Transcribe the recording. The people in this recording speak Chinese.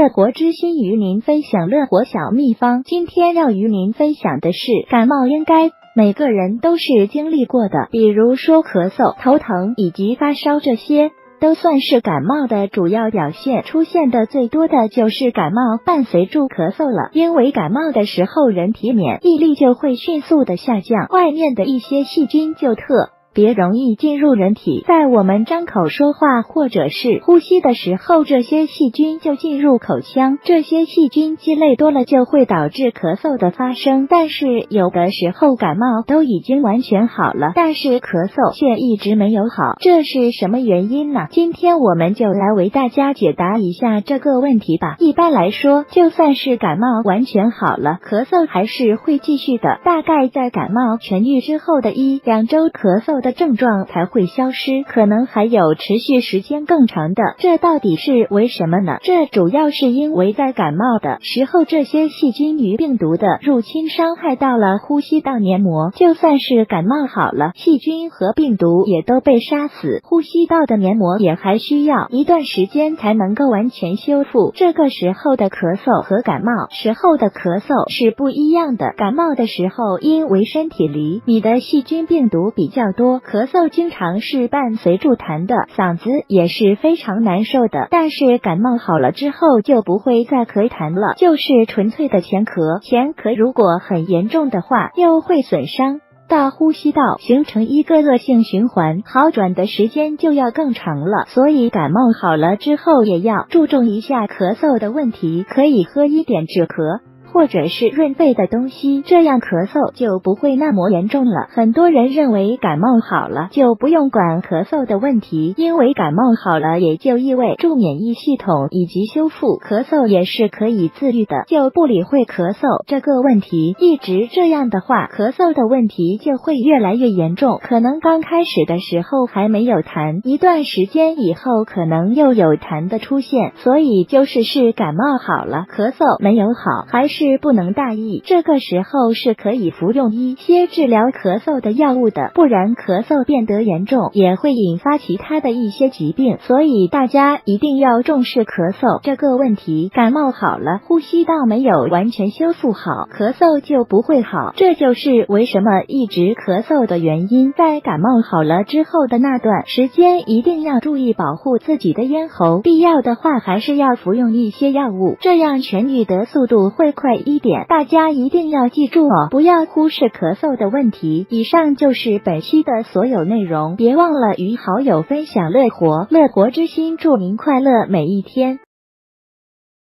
乐活之心与您分享乐活小秘方。今天要与您分享的是，感冒应该每个人都是经历过的，比如说咳嗽、头疼以及发烧，这些都算是感冒的主要表现。出现的最多的就是感冒伴随住咳嗽了，因为感冒的时候人体免疫力就会迅速的下降，外面的一些细菌就特别容易进入人体，在我们张口说话或者是呼吸的时候，这些细菌就进入口腔，这些细菌积累多了就会导致咳嗽的发生。但是有的时候感冒都已经完全好了，但是咳嗽却一直没有好，这是什么原因呢？今天我们就来为大家解答一下这个问题吧。一般来说，就算是感冒完全好了，咳嗽还是会继续的，大概在感冒痊愈之后的1-2周，咳嗽的症状才会消失，可能还有持续时间更长的。这到底是为什么呢？这主要是因为在感冒的时候，这些细菌与病毒的入侵伤害到了呼吸道黏膜，就算是感冒好了，细菌和病毒也都被杀死，呼吸道的黏膜也还需要一段时间才能够完全修复。这个时候的咳嗽和感冒时候的咳嗽是不一样的，感冒的时候因为身体里你的细菌病毒比较多，咳嗽经常是伴随住痰的，嗓子也是非常难受的。但是感冒好了之后就不会再咳痰了，就是纯粹的前咳。前咳如果很严重的话，又会损伤到呼吸道，形成一个恶性循环，好转的时间就要更长了。所以感冒好了之后也要注重一下咳嗽的问题，可以喝一点止咳或者是润肺的东西，这样咳嗽就不会那么严重了。很多人认为感冒好了就不用管咳嗽的问题，因为感冒好了也就意味着免疫系统以及修复，咳嗽也是可以自愈的，就不理会咳嗽这个问题。一直这样的话，咳嗽的问题就会越来越严重，可能刚开始的时候还没有痰，一段时间以后可能又有痰的出现。所以就是感冒好了，咳嗽没有好，还是不能大意，这个时候是可以服用一些治疗咳嗽的药物的，不然咳嗽变得严重也会引发其他的一些疾病。所以大家一定要重视咳嗽这个问题，感冒好了，呼吸道没有完全修复好，咳嗽就不会好，这就是为什么一直咳嗽的原因。在感冒好了之后的那段时间，一定要注意保护自己的咽喉，必要的话还是要服用一些药物，这样痊愈的速度会快一点。大家一定要记住哦，不要忽视咳嗽的问题。以上就是本期的所有内容，别忘了与好友分享乐活之心，祝您快乐每一天。